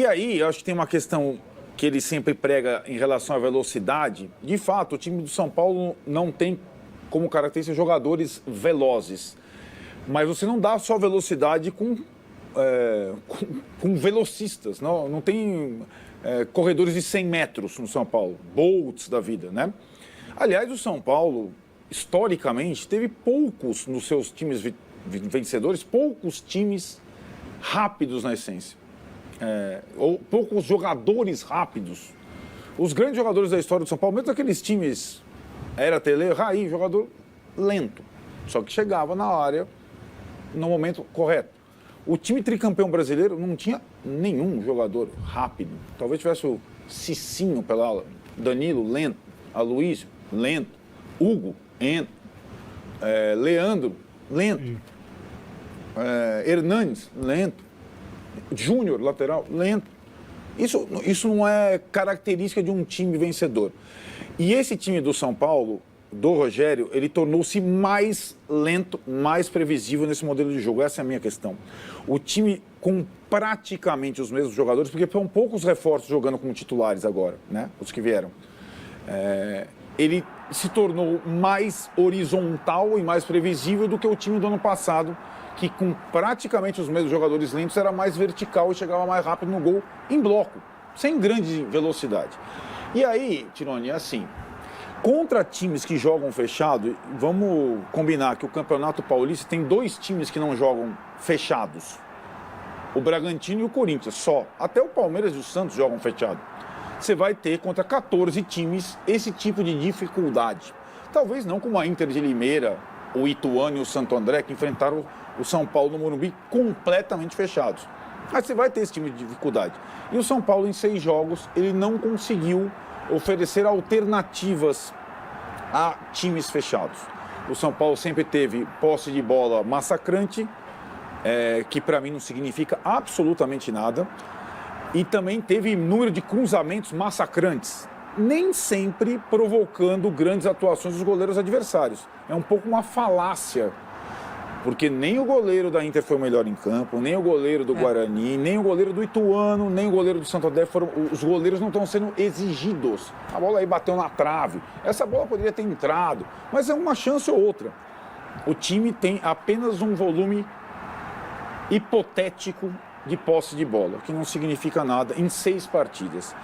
E aí, eu acho que tem uma questão que ele sempre prega em relação à velocidade. De fato, o time do São Paulo não tem como característica jogadores velozes. Mas você não dá só velocidade com velocistas. Não tem corredores de 100 metros no São Paulo. Bolts da vida, né? Aliás, o São Paulo, historicamente, teve poucos nos seus times vencedores, poucos times rápidos na essência. Ou poucos jogadores rápidos. Os grandes jogadores da história do São Paulo, mesmo aqueles times era Tele, Raí, jogador lento, só que chegava na área no momento correto. O time tricampeão brasileiro não tinha nenhum jogador rápido. Talvez tivesse o Cicinho pela ala, Danilo, lento, Aloysio, lento, Hugo, lento, Leandro, lento, Hernandes, lento, Júnior, lateral, lento. Isso não é característica de um time vencedor. E esse time do São Paulo, do Rogério, ele tornou-se mais lento, mais previsível nesse modelo de jogo. Essa é a minha questão. O time com praticamente os mesmos jogadores, porque foram poucos reforços jogando como titulares agora, né? Os que vieram. Ele se tornou mais horizontal e mais previsível do que o time do ano passado, que com praticamente os mesmos jogadores lentos era mais vertical e chegava mais rápido no gol em bloco, sem grande velocidade. E aí, Tironi, assim, contra times que jogam fechado, vamos combinar que o Campeonato Paulista tem 2 times que não jogam fechados. O Bragantino e o Corinthians, só. Até o Palmeiras e o Santos jogam fechado. Você vai ter contra 14 times esse tipo de dificuldade. Talvez não como a Inter de Limeira, o Ituano e o Santo André, que enfrentaram o São Paulo no Morumbi completamente fechados. Mas você vai ter esse tipo de dificuldade. E o São Paulo, em 6 jogos, ele não conseguiu oferecer alternativas a times fechados. O São Paulo sempre teve posse de bola massacrante, que para mim não significa absolutamente nada, e também teve número de cruzamentos massacrantes, nem sempre provocando grandes atuações dos goleiros adversários. É um pouco uma falácia, porque nem o goleiro da Inter foi o melhor em campo, nem o goleiro do Guarani, nem o goleiro do Ituano, nem o goleiro do Santo André os goleiros não estão sendo exigidos. A bola aí bateu na trave, essa bola poderia ter entrado, mas é uma chance ou outra. O time tem apenas um volume hipotético de posse de bola, que não significa nada, em 6 partidas.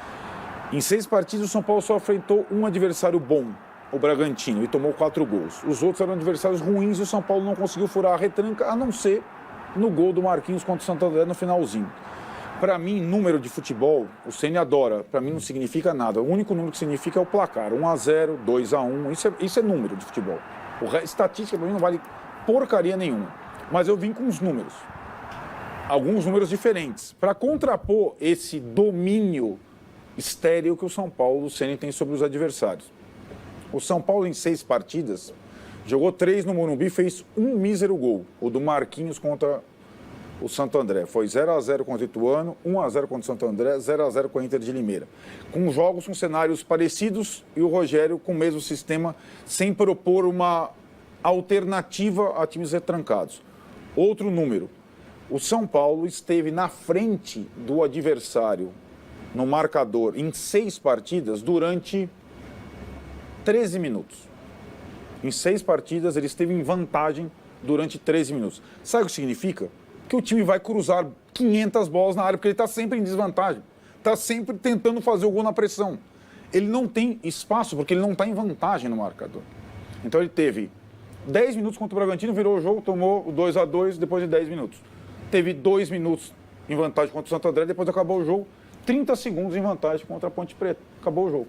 Em 6 partidas, o São Paulo só enfrentou um adversário bom, o Bragantino, e tomou 4 gols. Os outros eram adversários ruins e o São Paulo não conseguiu furar a retranca, a não ser no gol do Marquinhos contra o Santo André no finalzinho. Para mim, número de futebol, o Ceni adora, para mim não significa nada. O único número que significa é o placar, 1-0, 2-1, isso é número de futebol. Estatística para mim não vale porcaria nenhuma. Mas eu vim com os números, alguns números diferentes, para contrapor esse domínio estéril que o São Paulo, o Ceni tem sobre os adversários. O São Paulo, em 6 partidas, jogou 3 no Morumbi, fez um mísero gol. O do Marquinhos contra o Santo André. Foi 0-0 contra o Ituano, 1-0 contra o Santo André, 0-0 com a Inter de Limeira. Com jogos com cenários parecidos e o Rogério com o mesmo sistema, sem propor uma alternativa a times retrancados. Outro número. O São Paulo esteve na frente do adversário no marcador em 6 partidas durante 13 minutos. Em 6 partidas, ele esteve em vantagem durante 13 minutos. Sabe o que significa? Que o time vai cruzar 500 bolas na área, porque ele está sempre em desvantagem. Está sempre tentando fazer o gol na pressão. Ele não tem espaço, porque ele não está em vantagem no marcador. Então ele teve 10 minutos contra o Bragantino, virou o jogo, tomou o 2-2 depois de 10 minutos. Teve 2 minutos em vantagem contra o Santo André, depois acabou o jogo. 30 segundos em vantagem contra a Ponte Preta. Acabou o jogo.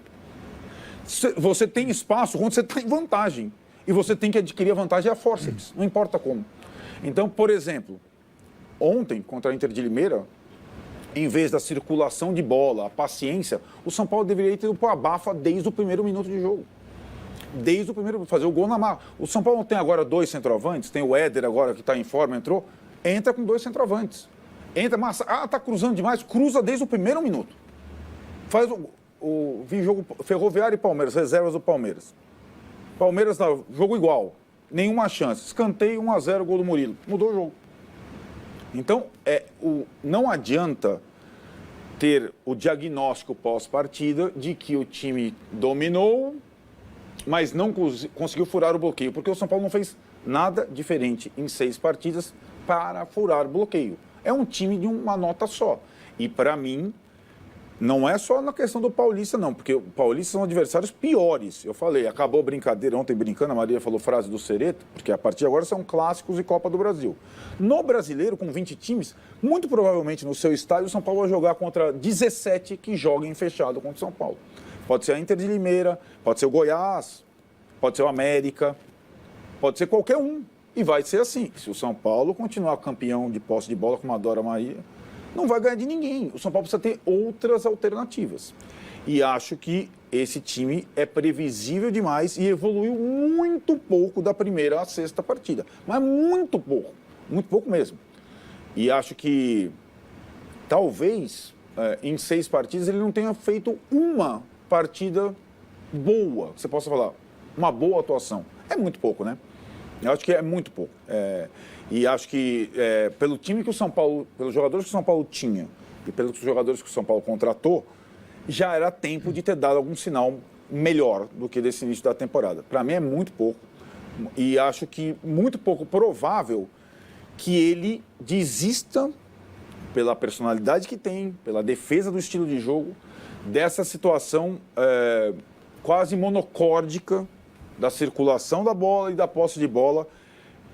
Você tem espaço quando você está em vantagem. E você tem que adquirir a vantagem a fórceps, não importa como. Então, por exemplo, ontem, contra a Inter de Limeira, em vez da circulação de bola, a paciência, o São Paulo deveria ter ido para o abafa desde o primeiro minuto de jogo. Desde o primeiro, fazer o gol na marra. O São Paulo tem agora 2 centroavantes, tem o Éder agora que está em forma, entrou, entra com 2 centroavantes. Entra, mas, está cruzando demais, cruza desde o primeiro minuto. Faz vi jogo Ferroviário e Palmeiras, reservas do Palmeiras. Palmeiras, jogo igual, nenhuma chance. Escanteio, 1-0, gol do Murilo. Mudou o jogo. Então, não adianta ter o diagnóstico pós-partida de que o time dominou, mas não conseguiu furar o bloqueio, porque o São Paulo não fez nada diferente em 6 partidas para furar o bloqueio. É um time de uma nota só. E, para mim, não é só na questão do Paulista, não, porque o Paulista são adversários piores. Eu falei, acabou a brincadeira ontem brincando, a Maria falou frase do Cereto, porque a partir de agora são clássicos e Copa do Brasil. No Brasileiro, com 20 times, muito provavelmente no seu estádio, o São Paulo vai jogar contra 17 que joguem fechado contra o São Paulo. Pode ser a Inter de Limeira, pode ser o Goiás, pode ser o América, pode ser qualquer um. E vai ser assim. Se o São Paulo continuar campeão de posse de bola, como adora a Maria, não vai ganhar de ninguém. O São Paulo precisa ter outras alternativas. E acho que esse time é previsível demais e evoluiu muito pouco da primeira à 6ª partida. Mas muito pouco mesmo. E acho que talvez em 6 partidas ele não tenha feito uma partida boa, você possa falar, uma boa atuação. É muito pouco, né? Eu acho que é muito pouco. E acho que pelo time que o São Paulo, pelos jogadores que o São Paulo tinha e pelos jogadores que o São Paulo contratou, já era tempo de ter dado algum sinal melhor do que desse início da temporada. Para mim é muito pouco. E acho que muito pouco provável que ele desista, pela personalidade que tem, pela defesa do estilo de jogo, dessa situação quase monocórdica da circulação da bola e da posse de bola,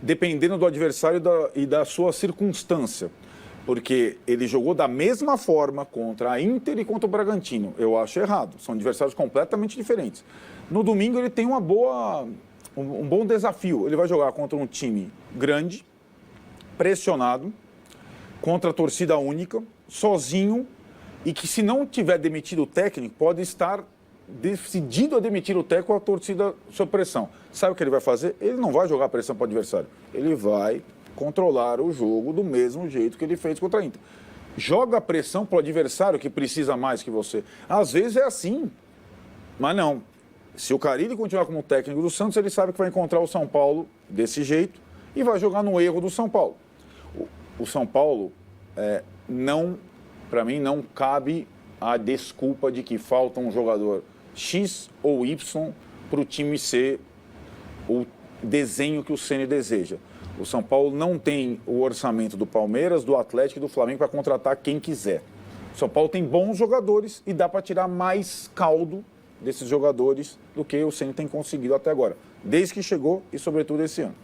dependendo do adversário e da sua circunstância. Porque ele jogou da mesma forma contra a Inter e contra o Bragantino. Eu acho errado. São adversários completamente diferentes. No domingo ele tem um bom desafio. Ele vai jogar contra um time grande, pressionado, contra a torcida única, sozinho, e que se não tiver demitido o técnico, pode estar decidido a demitir o técnico com a torcida sob pressão. Sabe o que ele vai fazer? Ele não vai jogar pressão para o adversário. Ele vai controlar o jogo do mesmo jeito que ele fez contra a Inter. Joga a pressão para o adversário que precisa mais que você. Às vezes é assim, mas não. Se o Carille continuar como técnico do Santos, ele sabe que vai encontrar o São Paulo desse jeito e vai jogar no erro do São Paulo. O São Paulo, para mim, não cabe a desculpa de que falta um jogador X ou Y para o time ser o desenho que o Ceni deseja. O São Paulo não tem o orçamento do Palmeiras, do Atlético e do Flamengo para contratar quem quiser. O São Paulo tem bons jogadores e dá para tirar mais caldo desses jogadores do que o Ceni tem conseguido até agora, desde que chegou e, sobretudo, esse ano.